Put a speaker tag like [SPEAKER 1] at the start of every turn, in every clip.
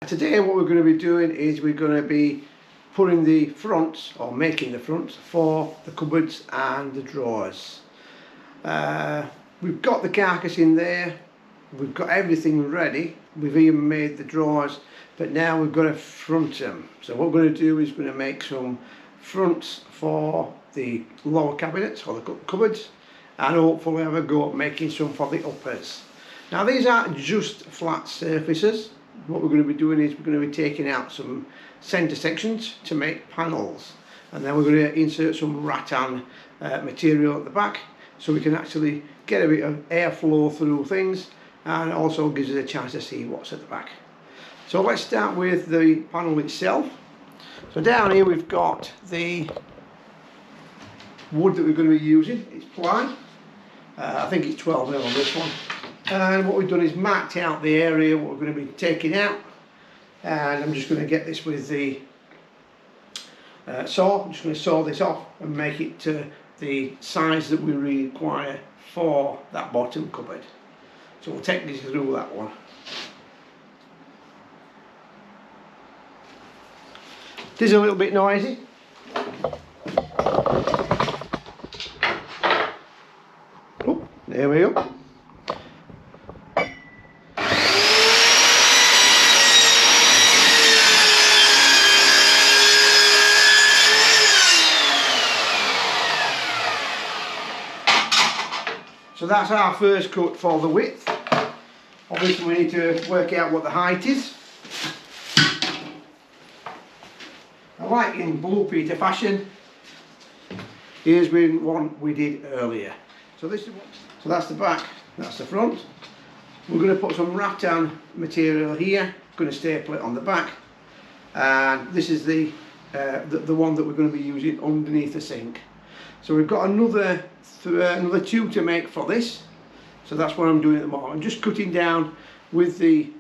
[SPEAKER 1] Today what we're going to be doing is we're going to be putting the fronts, or making the fronts, for the cupboards and the drawers. We've got the carcass in there, we've got everything ready, we've even made the drawers, but now we've got to front them. So what we're going to do is we're going to make some fronts for the lower cabinets or the cupboards, and hopefully have a go at making some for the uppers. Now these aren't just flat surfaces. What we're going to be doing is we're going to be taking out some centre sections to make panels, and then we're going to insert some rattan material at the back so we can actually get a bit of airflow through things, and it also gives us a chance to see what's at the back. So let's start with the panel itself. So down here we've got the wood that we're going to be using. It's ply. I think it's 12mm on this one. And what we've done is marked out the area what we're going to be taking out, and I'm just going to get this with the saw. I'm just going to saw this off and make it to the size that we require for that bottom cupboard. So we'll take this through that one. It is a little bit noisy. Oh, there we go. So that's our first cut for the width. Obviously we need to work out what the height is. I like in Blue Peter fashion. Here's one we did earlier. So that's the back, that's the front. We're going to put some rattan material here, going to staple it on the back, and this is the one that we're going to be using underneath the sink. So we've got another tube to make for this, so that's what I'm doing at the moment. I'm just cutting down with the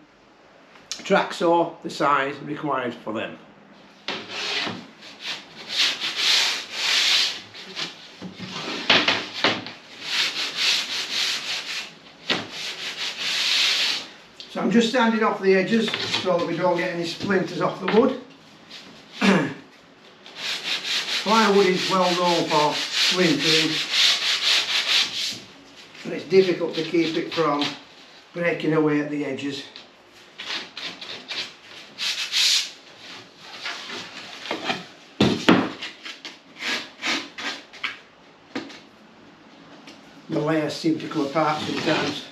[SPEAKER 1] track saw the size required for them. So I'm just sanding off the edges so that we don't get any splinters off the wood. Plywood is well known for splintering, and it's difficult to keep it from breaking away at the edges. The layers seem to come apart sometimes.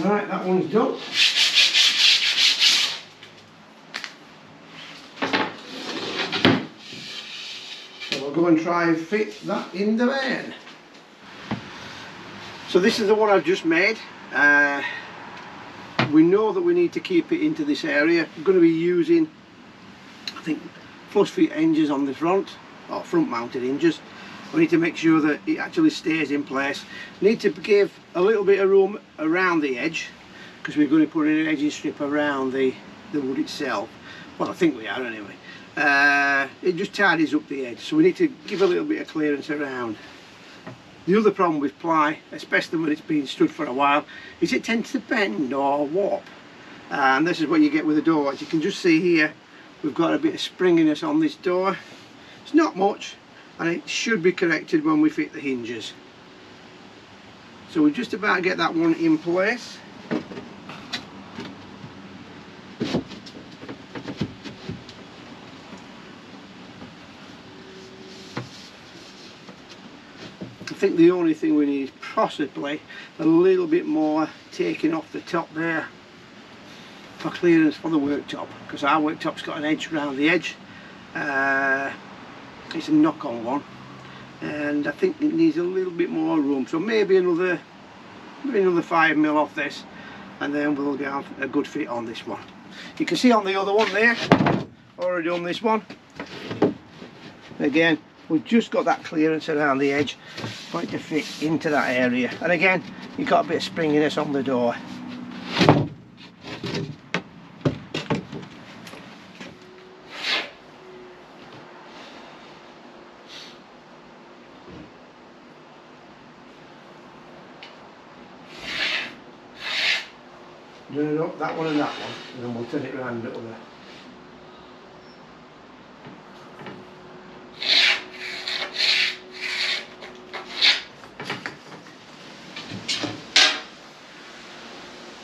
[SPEAKER 1] Right, that one's done. So we'll go and try and fit that in the van. So this is the one I've just made. We know that we need to keep it into this area. We're going to be using, I think, flush fit hinges on the front, or front mounted hinges. We need to make sure that it actually stays in place. We need to give a little bit of room around the edge, because we're going to put an edging strip around the wood itself. Well, I think we are anyway. It just tidies up the edge, so we need to give a little bit of clearance around. The other problem with ply, especially when it's been stood for a while, is it tends to bend or warp, and this is what you get with the door. As you can just see here, we've got a bit of springiness on this door. It's not much, and it should be corrected when we fit the hinges. So we just about get that one in place. I think the only thing we need is possibly a little bit more taking off the top there for clearance for the worktop, because our worktop's got an edge around the edge. It's a knock-on one, and I think it needs a little bit more room, so maybe another 5mm off this, and then we'll get a good fit on this one. You can see on the other one there, already on this one, again we've just got that clearance around the edge for it to fit into that area, and again you've got a bit of springiness on the door. Turn it up, that one and that one, and then we'll turn it around a little bit.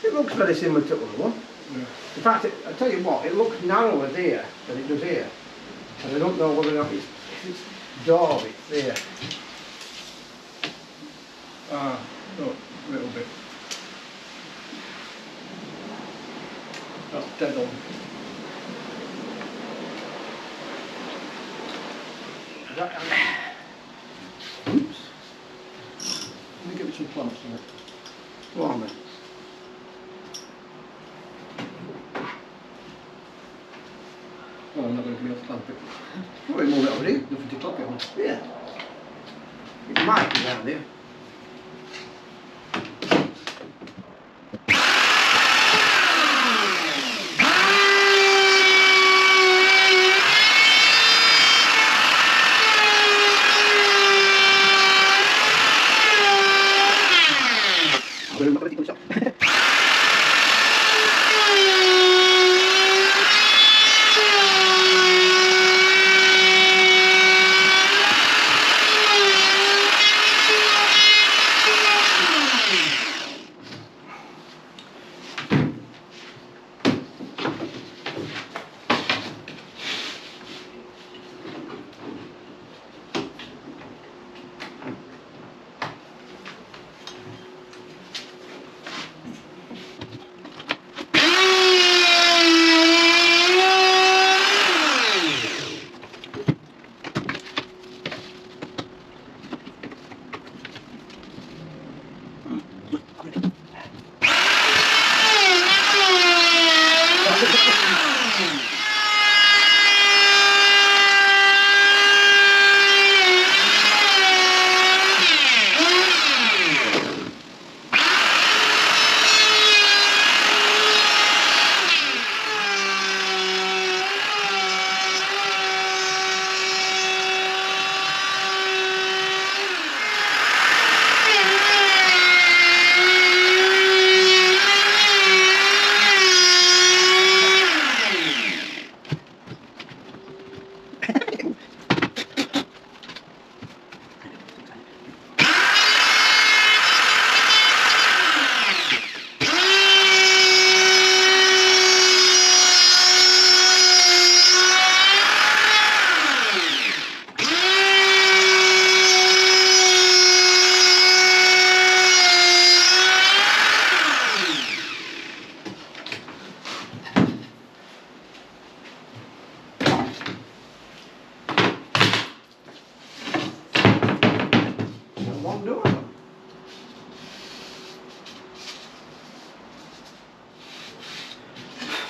[SPEAKER 1] It looks very similar to the other one.
[SPEAKER 2] Yeah.
[SPEAKER 1] In fact, I tell you what, it looks narrower there than it does here. And I don't know whether or not it's daub, it's there.
[SPEAKER 2] Ah, no, a little bit. That's dead on.
[SPEAKER 1] Oops.
[SPEAKER 2] Let me give it some plants in it.
[SPEAKER 1] Go on then.
[SPEAKER 2] Oh, I'm not going to be able to clamp it.
[SPEAKER 1] Probably move it over here.
[SPEAKER 2] Nothing to clamp it on.
[SPEAKER 1] Yeah. It might be down there.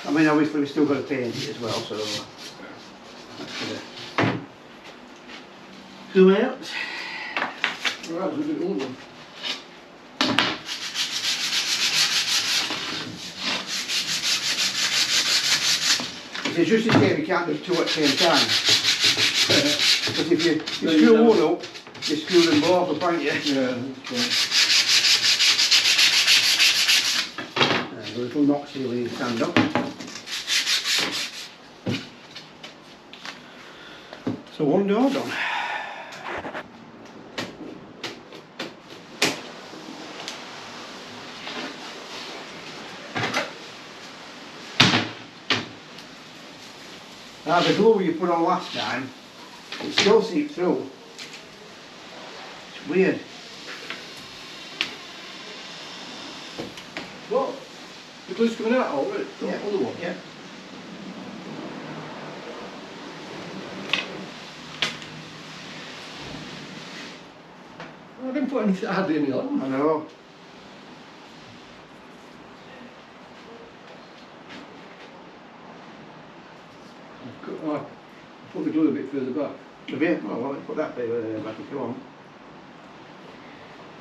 [SPEAKER 1] I mean, obviously we've still got to paint it as well, so that's gonna come out.
[SPEAKER 2] Right, there's a bit older one.
[SPEAKER 1] It's just a shame you can't do two at the same time. Because if you screw one up, you screw them both up, aren't you?
[SPEAKER 2] Yeah, that's right.
[SPEAKER 1] There's a little knock seal in your stand up. So one door done. Now the glue you put on last time, it still seeps through. It's weird.
[SPEAKER 2] What? The glue's coming out already?
[SPEAKER 1] Yeah.
[SPEAKER 2] The other one?
[SPEAKER 1] Yeah.
[SPEAKER 2] I didn't put anything, hardly any on.
[SPEAKER 1] I know.
[SPEAKER 2] I put the glue a bit further back.
[SPEAKER 1] Have you? Well, let's put that bit back if you want.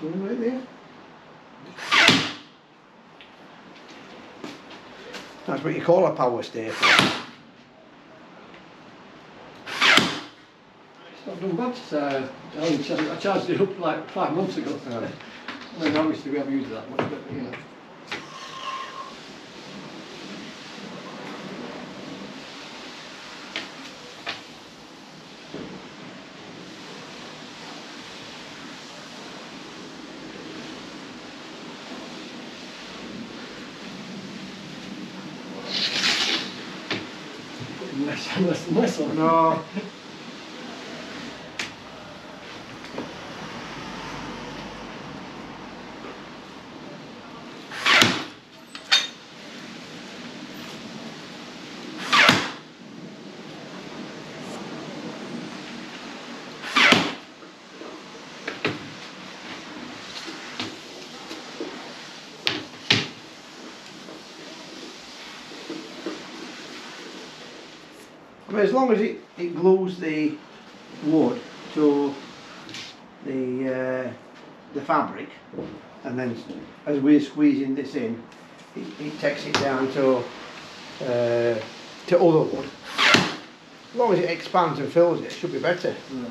[SPEAKER 1] Right there. That's what you call a power staple.
[SPEAKER 2] It's not done bad. I charged it up like 5 months ago. I mean, obviously we haven't used it that much, but you know. less and less on.
[SPEAKER 1] No. I mean, as long as it glues the wood to the fabric, and then as we're squeezing this in, it takes it down to other wood. As long as it expands and fills it, it should be better.
[SPEAKER 2] Yeah.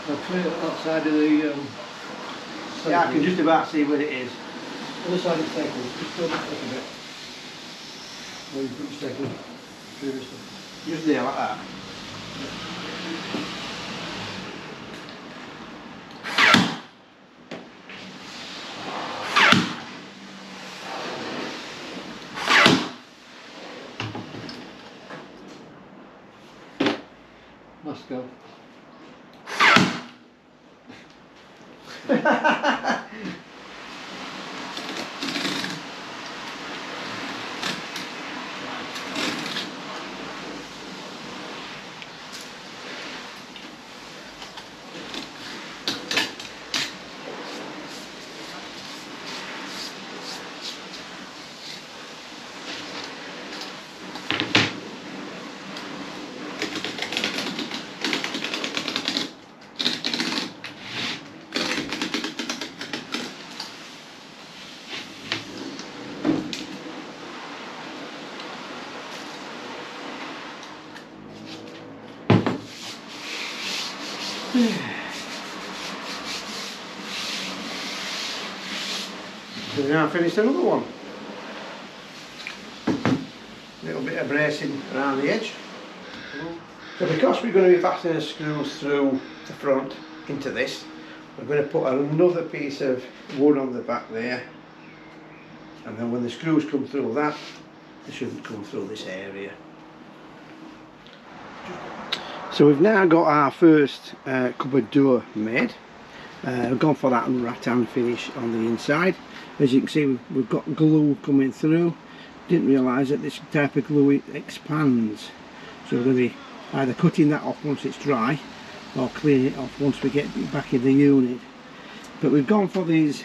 [SPEAKER 2] I'll clear it outside of the
[SPEAKER 1] Yeah, I can just about see where it is.
[SPEAKER 2] other side of the cycle, just fill it up a bit. Where you put your cycle previously.
[SPEAKER 1] Just there, like that.
[SPEAKER 2] Must go.
[SPEAKER 1] We've now finished another one. Little bit of bracing around the edge. So because we're going to be fastening screws through the front into this, we're going to put another piece of wood on the back there, and then when the screws come through that, they shouldn't come through this area. So we've now got our first cupboard door made. We've gone for that rattan finish on the inside. As you can see, we've got glue coming through. Didn't realise that this type of glue expands, so we're going to be either cutting that off once it's dry or cleaning it off once we get it back in the unit. But we've gone for these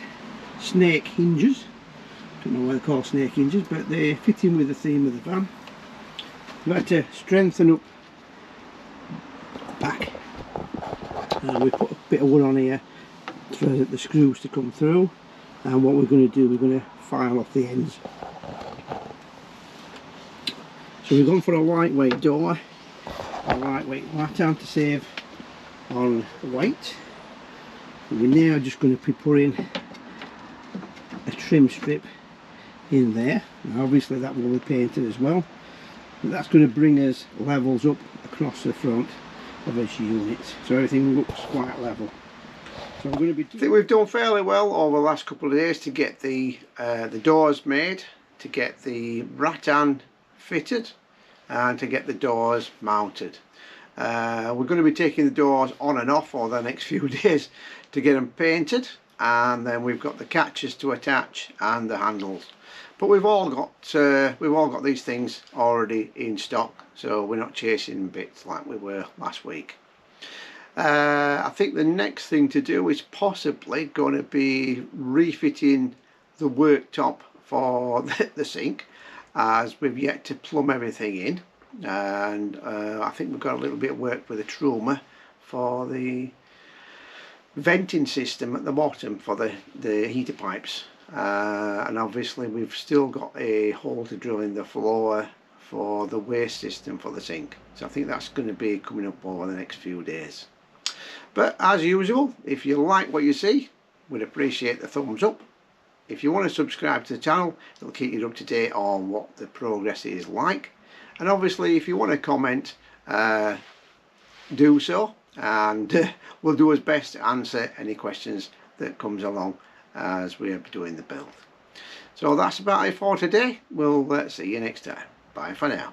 [SPEAKER 1] snake hinges. Don't know why they're called snake hinges, but they fit in with the theme of the van. We've had to strengthen up back. We put a bit of wood on here for the screws to come through, and what we're going to do, we're going to file off the ends. So we've gone for a lightweight door, a lightweight rattan to save on weight. And we're now just going to be putting a trim strip in there. Now obviously that will be painted as well, but that's going to bring us levels up across the front of this unit, so everything looks quite level. So I'm going to be I think we've done fairly well over the last couple of days to get the doors made, to get the rattan fitted, and to get the doors mounted. We're going to be taking the doors on and off for the next few days to get them painted, and then we've got the catches to attach and the handles. But we've all got these things already in stock, so we're not chasing bits like we were last week. I think the next thing to do is possibly going to be refitting the worktop for the sink, as we've yet to plumb everything in, and I think we've got a little bit of work with a truma for the venting system at the bottom for the heater pipes, and obviously we've still got a hole to drill in the floor for the waste system for the sink, so I think that's going to be coming up over the next few days. But as usual, if you like what you see, we'd appreciate the thumbs up. If you want to subscribe to the channel, it'll keep you up to date on what the progress is like. and obviously if you want to comment, do so, and we'll do our best to answer any questions that comes along as we are doing the build. So that's about it for today. We'll see you next time. Bye for now.